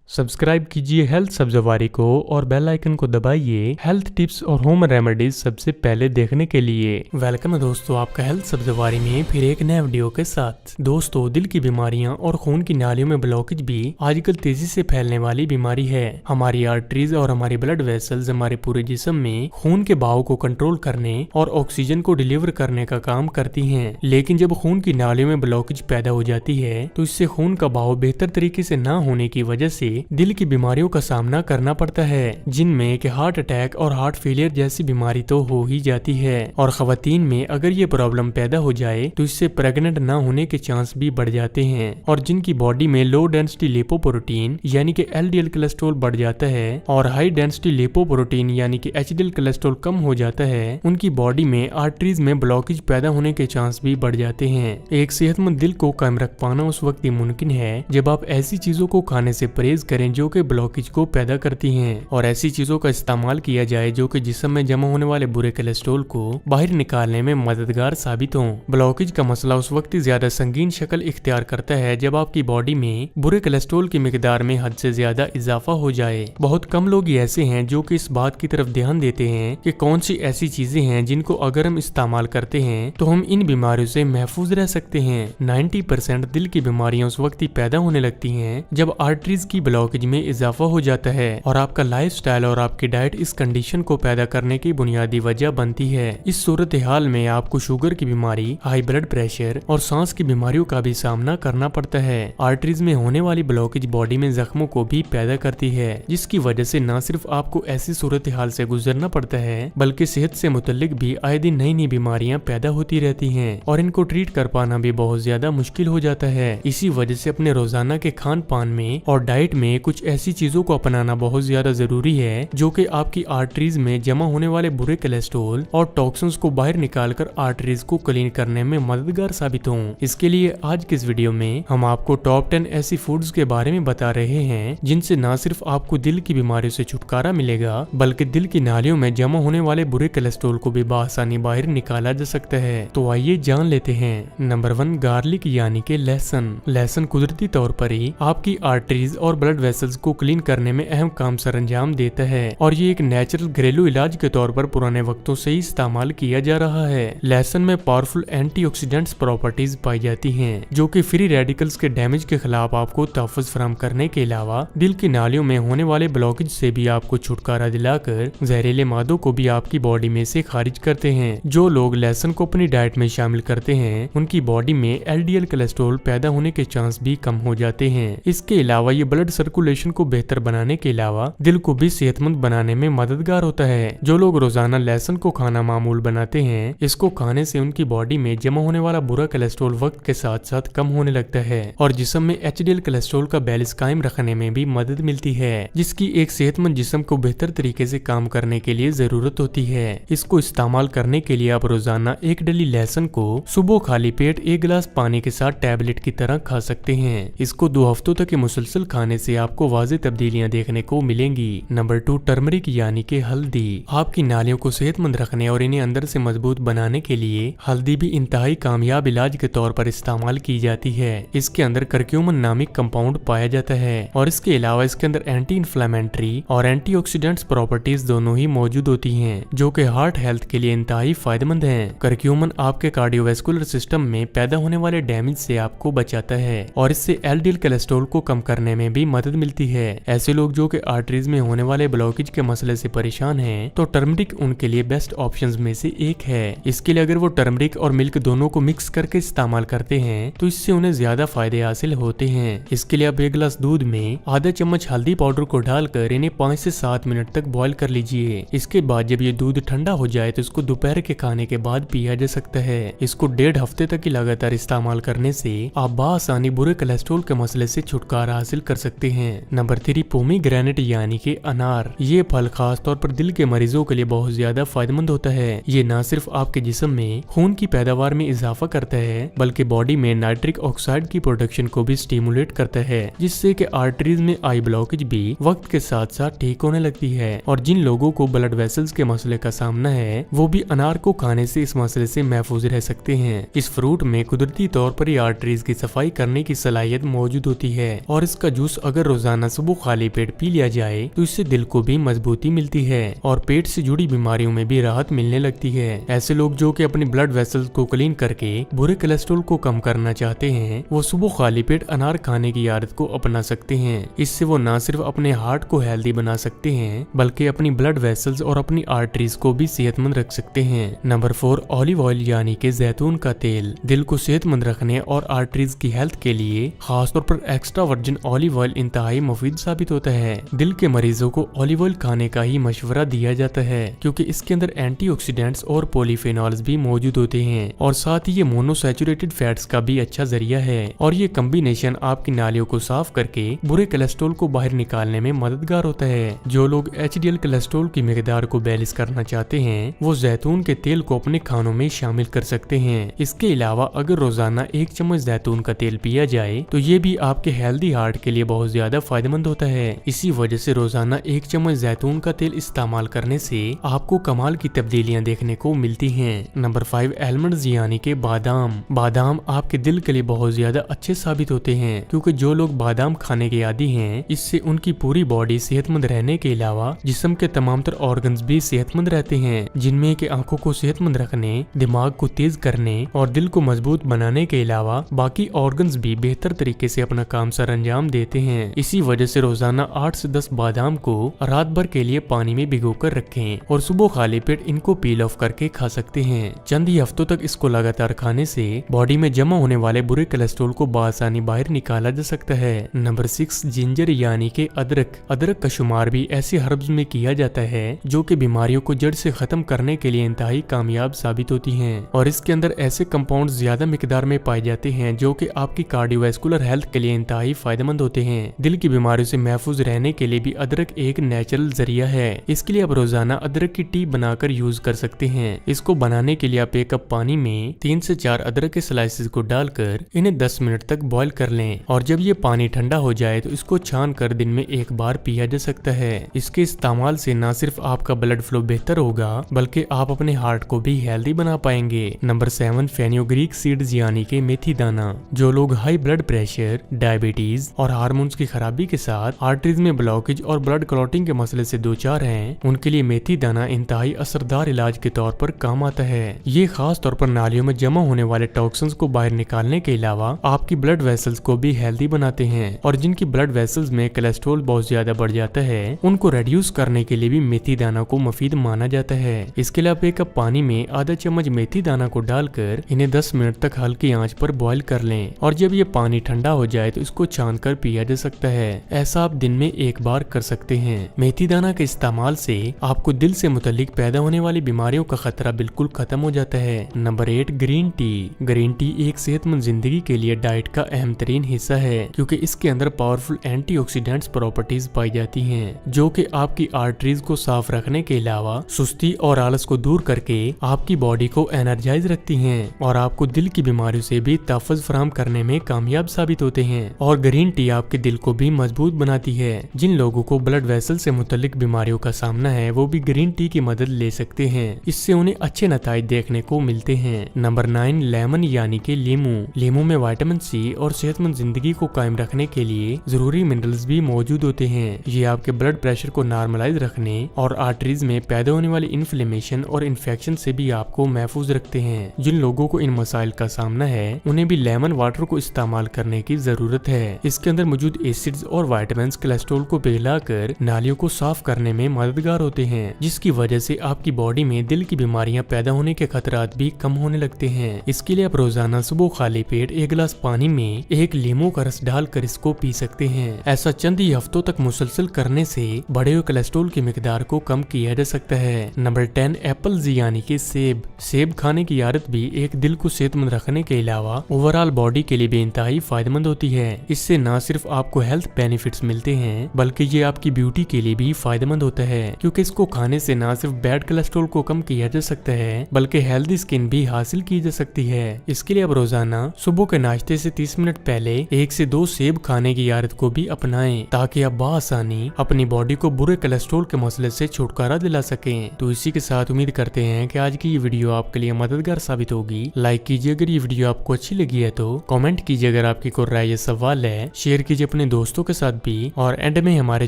Subscribe कीजिए health Sabzwari को और बेल आइकन को दबाइए हेल्थ टिप्स और होम रेमेडीज सबसे पहले देखने के लिए। वेलकम है दोस्तों आपका हेल्थ सब्जवारी में फिर एक नए वीडियो के साथ। दोस्तों, दिल की बीमारियां और खून की नालियों में ब्लॉकेज भी आजकल तेजी से फैलने वाली बीमारी है। हमारी आर्टरीज और हमारी ब्लड वेसल्स हमारे पूरे जिस्म में खून के बहाव को कंट्रोल करने और ऑक्सीजन को डिलीवर करने का काम करती है। लेकिन जब खून की नालियों में ब्लॉकेज पैदा हो जाती है तो इससे खून का बहाव बेहतर तरीके से न होने की वजह से दिल की बीमारियों का सामना करना पड़ता है, जिनमें कि हार्ट अटैक और हार्ट फेलियर जैसी बीमारी तो हो ही जाती है। और खवातीन में अगर ये प्रॉब्लम पैदा हो जाए तो इससे प्रेग्नेंट न होने के चांस भी बढ़ जाते हैं। और जिनकी बॉडी में लो डेंसिटी लिपोप्रोटीन यानी कि एलडीएल कोलेस्ट्रॉल बढ़ जाता है और हाई डेंसिटी लिपोप्रोटीन यानी कि एचडीएल कोलेस्ट्रॉल कम हो जाता है, उनकी बॉडी में आर्टरीज में ब्लॉकेज पैदा होने के चांस भी बढ़ जाते हैं। एक सेहतमंद दिल को कायम रख पाना उस वक्त ही मुमकिन है जब आप ऐसी चीजों को खाने से परहेज करें जो कि ब्लॉकेज को पैदा करती हैं, और ऐसी चीजों का इस्तेमाल किया जाए जो कि जिस्म में जमा होने वाले बुरे कोलेस्ट्रॉल को बाहर निकालने में मददगार साबित हों। ब्लॉकेज का मसला उस वक्त ज्यादा संगीन शक्ल इख्तियार करता है जब आपकी बॉडी में बुरे कोलेस्ट्रॉल की मिकदार में हद से ज्यादा इजाफा हो जाए। बहुत कम लोग ही ऐसे हैं जो कि इस बात की तरफ ध्यान देते हैं कि कौन सी ऐसी चीजें हैं जिनको अगर हम इस्तेमाल करते हैं तो हम इन बीमारियों से महफूज रह सकते हैं। 90% दिल की बीमारियां उस वक्त ही पैदा होने लगती हैं जब आर्टरीज की ब्लॉकेज में इजाफा हो जाता है, और आपका लाइफस्टाइल और आपकी डाइट इस कंडीशन को पैदा करने की बुनियादी वजह बनती है। इस सूरत हाल में आपको शुगर की बीमारी, हाई ब्लड प्रेशर और सांस की बीमारियों का भी सामना करना पड़ता है। आर्टरीज में होने वाली ब्लॉकेज बॉडी में जख्मों को भी पैदा करती है, जिसकी वजह से न सिर्फ आपको ऐसी सूरत हाल से गुजरना पड़ता है बल्कि सेहत से मुतल्लिक भी आए दिन नई नई बीमारियां पैदा होती रहती हैं और इनको ट्रीट कर पाना भी बहुत ज्यादा मुश्किल हो जाता है। इसी वजह से अपने रोजाना के खान पान में और डाइट में कुछ ऐसी चीजों को अपनाना बहुत ज्यादा जरूरी है जो कि आपकी आर्टरीज में जमा होने वाले बुरे कोलेस्ट्रॉल और टॉक्सिन्स को बाहर निकालकर आर्टरीज को क्लीन करने में मददगार साबित हों। इसके लिए आज के इस वीडियो में हम आपको टॉप 10 ऐसी फूड्स के बारे में बता रहे हैं जिनसे न सिर्फ आपको दिल की बीमारियों से छुटकारा मिलेगा बल्कि दिल की नालियों में जमा होने वाले बुरे कोलेस्ट्रॉल को भी बआसानी बाहर निकाला जा सकता है। तो आइए जान लेते हैं। नंबर 1, गार्लिक यानी कि लहसुन। लहसुन कुदरती तौर पर ही आपकी आर्टरीज और ब्लड वेसल्स को क्लीन करने में अहम काम सरंजाम देता है और ये एक नेचुरल घरेलू इलाज के तौर पर पुराने वक्तों से ही इस्तेमाल किया जा रहा है। लहसुन में पावरफुल एंटीऑक्सीडेंट्स प्रॉपर्टीज पाई जाती हैं जो कि फ्री रेडिकल्स के डैमेज के खिलाफ आपको तहफ़्फ़ुज़ फराहम करने के अलावा दिल की नालियों में होने वाले ब्लॉकेज से भी आपको छुटकारा दिलाकर जहरीले मादों को भी आपकी बॉडी में से खारिज करते हैं। जो लोग लहसुन को अपनी डाइट में शामिल करते हैं उनकी बॉडी में एलडीएल कोलेस्ट्रॉल पैदा होने के चांस भी कम हो जाते हैं। इसके अलावा ये ब्लड सर्कुलेशन को बेहतर बनाने के अलावा दिल को भी सेहतमंद बनाने में मददगार होता है। जो लोग रोजाना लहसुन को खाना मामूल बनाते हैं, इसको खाने से उनकी बॉडी में जमा होने वाला बुरा कोलेस्ट्रॉल वक्त के साथ साथ कम होने लगता है और जिस्म में एचडीएल कोलेस्ट्रॉल का बैलेंस कायम रखने में भी मदद मिलती है, जिसकी एक सेहतमंद जिस्म को बेहतर तरीके से काम करने के लिए जरूरत होती है। इसको इस्तेमाल करने के लिए आप रोजाना एक डली लहसुन को सुबह खाली पेट 1 गिलास पानी के साथ टैबलेट की तरह खा सकते हैं। इसको 2 हफ्तों तक मुसलसल खाने से आपको वाज़ेह तब्दीलियां देखने को मिलेंगी। नंबर 2, टर्मरिक यानी कि हल्दी। आपकी नालियों को सेहतमंद रखने और इन्हें अंदर से मजबूत बनाने के लिए हल्दी भी इंतहाई कामयाब इलाज के तौर पर इस्तेमाल की जाती है। इसके अंदर करक्यूमिन नामिक कंपाउंड पाया जाता है और इसके अलावा इसके अंदर एंटी इन्फ्लेमेटरी और एंटीऑक्सीडेंट्स प्रॉपर्टीज दोनों ही मौजूद होती हैं जो कि हार्ट हेल्थ के लिए इंतहाई फायदेमंद है। करक्यूमिन आपके कार्डियोवैस्कुलर सिस्टम में पैदा होने वाले डैमेज से आपको बचाता है और इससे एलडीएल कोलेस्ट्रॉल को कम करने में भी मदद मिलती है। ऐसे लोग जो कि आर्टरीज में होने वाले ब्लॉकेज के मसले से परेशान हैं तो टर्मरिक उनके लिए बेस्ट ऑप्शंस में से एक है। इसके लिए अगर वो टर्मरिक और मिल्क दोनों को मिक्स करके इस्तेमाल करते हैं तो इससे उन्हें ज्यादा फायदे हासिल होते हैं। इसके लिए आप 1 गिलास दूध में आधा चम्मच हल्दी पाउडर को डालकर इन्हें 5 से 7 मिनट तक बॉईल कर लीजिए। इसके बाद जब ये दूध ठंडा हो जाए तो इसको दोपहर के खाने के बाद पिया जा सकता है। इसको 1.5 हफ्ते तक लगातार इस्तेमाल करने से आप बआसानी बुरे कोलेस्ट्रॉल के मसले से छुटकारा हासिल कर सकते हैं। नंबर 3, पोमीग्रेनेट यानी कि अनार। ये फल खास तौर पर दिल के मरीजों के लिए बहुत ज्यादा फायदेमंद होता है। ये न सिर्फ आपके जिस्म में खून की पैदावार में इजाफा करता है बल्कि बॉडी में नाइट्रिक ऑक्साइड की प्रोडक्शन को भी स्टिमुलेट करता है, जिससे कि आर्टरीज में आई ब्लॉकेज भी वक्त के साथ साथ ठीक होने लगती है। और जिन लोगों को ब्लड वेसल्स के मसले का सामना है वो भी अनार को खाने से इस मसले से महफूज रह सकते हैं। इस फ्रूट में कुदरती तौर पर ही आर्टरीज की सफाई करने की सलाहियत मौजूद होती है और इसका जूस अगर रोजाना सुबह खाली पेट पी लिया जाए तो इससे दिल को भी मजबूती मिलती है और पेट से जुड़ी बीमारियों में भी राहत मिलने लगती है। ऐसे लोग जो कि अपनी ब्लड वेसल्स को क्लीन करके बुरे कोलेस्ट्रॉल को कम करना चाहते हैं, वो सुबह खाली पेट अनार खाने की आदत को अपना सकते हैं। इससे वो न सिर्फ अपने हार्ट को हेल्दी बना सकते हैं बल्कि अपनी ब्लड वेसल्स और अपनी आर्टरीज को भी सेहतमंद रख सकते हैं। नंबर 4, ऑलिव ऑयल यानी कि जैतून का तेल। दिल को सेहतमंद रखने और आर्टरीज की हेल्थ के लिए खासतौर पर एक्स्ट्रा वर्जिन ऑलिव ऑयल इंतहाई मुफीद साबित होता है। दिल के मरीजों को ऑलिव ऑयल खाने का ही मशवरा दिया जाता है क्योंकि इसके अंदर एंटीऑक्सीडेंट्स और पॉलीफेनॉल्स भी मौजूद होते हैं और साथ ही ये मोनोसैचुरेटेड फैट्स का भी अच्छा जरिया है और ये कॉम्बिनेशन आपकी नालियों को साफ करके बुरे कोलेस्ट्रॉल को बाहर निकालने में मददगार होता है। जो लोग एचडीएल कोलेस्ट्रॉल की मिकदार को बैलेंस करना चाहते हैं वो जैतून के तेल को अपने खानों में शामिल कर सकते हैं। इसके अलावा अगर रोजाना 1 चम्मच जैतून का तेल पिया जाए तो ये भी आपके हेल्दी हार्ट के लिए बहुत ज्यादा फायदेमंद होता है। इसी वजह से रोजाना 1 चम्मच जैतून का तेल इस्तेमाल करने से आपको कमाल की तब्दीलियां देखने को मिलती हैं। नंबर 5, आलमंड्स यानी कि बादाम। बादाम आपके दिल के लिए बहुत ज्यादा अच्छे साबित होते हैं क्योंकि जो लोग बादाम खाने के आदी हैं इससे उनकी पूरी बॉडी सेहतमंद रहने के अलावा जिस्म के तमाम तर ऑर्गन्स भी सेहतमंद रहते हैं, जिनमें कि आंखों को सेहतमंद रखने, दिमाग को तेज करने और दिल को मजबूत बनाने के अलावा बाकी ऑर्गन्स भी बेहतर तरीके से अपना काम सर अंजाम देते हैं। इसी वजह से रोजाना 8 से 10 बादाम को रात भर के लिए पानी में भिगोकर रखें और सुबह खाली पेट इनको पील ऑफ करके खा सकते हैं। चंद ही हफ्तों तक इसको लगातार खाने से बॉडी में जमा होने वाले बुरे कोलेस्ट्रॉल को बआसानी बाहर निकाला जा सकता है। नंबर 6, जिंजर यानी कि अदरक। अदरक का शुमार भी ऐसे हर्ब्स में किया जाता है जो कि बीमारियों को जड़ से खत्म करने के लिए इंतहाई कामयाब साबित होती हैं और इसके अंदर ऐसे कंपाउंड्स ज्यादा मिकदार में पाए जाते हैं जो कि आपकी कार्डियोवैस्कुलर हेल्थ के लिए इंतहाई फायदेमंद होते हैं। दिल की बीमारियों से महफूज रहने के लिए भी अदरक एक नेचुरल जरिया है। इसके लिए आप रोजाना अदरक की टी बनाकर यूज कर सकते हैं। इसको बनाने के लिए आप 1 कप पानी में 3 से 4 अदरक के स्लाइसेस को डालकर इन्हें 10 मिनट तक बॉईल कर लें और जब ये पानी ठंडा हो जाए तो इसको छान कर दिन में 1 बार पिया जा सकता है। इसके इस्तेमाल से न सिर्फ आपका ब्लड फ्लो बेहतर होगा बल्कि आप अपने हार्ट को भी हेल्दी बना पाएंगे। नंबर 7, फेन्यूग्रीक सीड्स यानी कि मेथी दाना। जो लोग हाई ब्लड प्रेशर, डायबिटीज और हार्मोन्स की खराबी के साथ आर्टरीज में ब्लॉकेज और ब्लड क्लॉटिंग के मसले से दो चार हैं, उनके लिए मेथी दाना इंतहाई असरदार इलाज के तौर पर काम आता है। ये खास तौर पर नालियों में जमा होने वाले टॉक्सिन्स को बाहर निकालने के अलावा आपकी ब्लड वेसल्स को भी हेल्दी बनाते हैं और जिनकी ब्लड वेसल्स में कोलेस्ट्रॉल बहुत ज्यादा बढ़ जाता है उनको रिड्यूस करने के लिए भी मेथी दाना को मुफीद माना जाता है। इसके लिए आप 1 कप पानी में आधा चम्मच मेथी दाना को डालकर इन्हें 10 मिनट तक हल्की आंच पर बॉईल कर लें और जब ये पानी ठंडा हो जाए तो इसको छान कर पिया जा सकता है। ऐसा आप दिन में 1 बार कर सकते हैं। मेथी दाना के इस्तेमाल से आपको दिल से मुतालिक पैदा होने वाली बीमारियों का खतरा बिल्कुल खत्म हो जाता है। Number 8, green tea. Green tea एक सेहतमंद जिंदगी के लिए डाइट का अहम तरीन हिस्सा है क्योंकि इसके अंदर पावरफुल एंटीऑक्सीडेंट्स प्रॉपर्टीज पाई जाती हैं जो कि आपकी आर्टरीज को साफ रखने के अलावा सुस्ती और आलस को दूर करके आपकी बॉडी को एनर्जाइज रखती हैं और आपको दिल की बीमारियों से भी तहफ़्फ़ुज़ फराहम करने में कामयाब साबित होते हैं। और ग्रीन टी आपके दिल को भी मजबूत बनाती है। जिन लोगों को ब्लड वेसल से मुतल्लिक बीमारियों का सामना है वो भी ग्रीन टी की मदद ले सकते हैं। इससे उन्हें अच्छे नताइज देखने को मिलते हैं। नंबर 9, लेमन यानी कि लीमू। लीमू में विटामिन सी और सेहतमंद जिंदगी को कायम रखने के लिए जरूरी मिनरल्स भी मौजूद होते हैं। ये आपके ब्लड प्रेशर को नॉर्मलाइज रखने और आर्टरीज में पैदा होने वाली इन्फ्लेमेशन और इन्फेक्शन से भी आपको महफूज रखते हैं। जिन लोगों को इन मसाइल का सामना है उन्हें भी लेमन वाटर को इस्तेमाल करने की जरूरत है। इसके अंदर मौजूद एसिड्स और विटामिन कोलेस्ट्रॉल को पिघलाकर नालियों को साफ करने में मददगार होते हैं जिसकी वजह से आपकी बॉडी में दिल की बीमारियां पैदा होने के खतरात भी कम होने लगते हैं। इसके लिए आप रोजाना सुबह खाली पेट 1 गिलास पानी में 1 लीमू का रस डालकर इसको पी सकते हैं। ऐसा चंद ही हफ्तों तक मुसलसल करने से बढ़े हुए कोलेस्ट्रॉल की मिकदार को कम किया जा सकता है। नंबर 10, एप्पल्स यानी कि सेब। सेब खाने की आदत भी एक दिल को सेहतमंद रखने के अलावा ओवरऑल बॉडी के लिए भी इंतहाई फायदेमंद होती है। इससे न सिर्फ आपको हेल्थ बेनिफिट्स मिलते हैं बल्कि ये आपकी ब्यूटी के लिए भी फायदेमंद होता है क्योंकि इसको खाने से न सिर्फ बैड कोलेस्ट्रॉल को कम किया जा सकता है बल्कि हेल्दी स्किन भी हासिल की जा सकती है। इसके लिए आप रोजाना सुबह के नाश्ते से 30 मिनट पहले 1 से 2 सेब खाने की आदत को भी अपनाएं ताकि आप बआसानी अपनी बॉडी को बुरे कोलेस्ट्रॉल के मसले से छुटकारा दिला सकें। तो इसी के साथ उम्मीद करते हैं कि आज की ये वीडियो आपके लिए मददगार साबित होगी। लाइक कीजिए अगर ये वीडियो आपको अच्छी लगी है तो, कमेंट कीजिए अगर आपकी कोई राय या सवाल है, शेयर कीजिए अपने अपने दोस्तों के साथ भी, और एंड में हमारे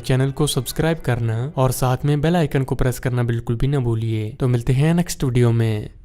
चैनल को सब्सक्राइब करना और साथ में बेल आइकन को प्रेस करना बिल्कुल भी ना भूलिए। तो मिलते हैं नेक्स्ट वीडियो में।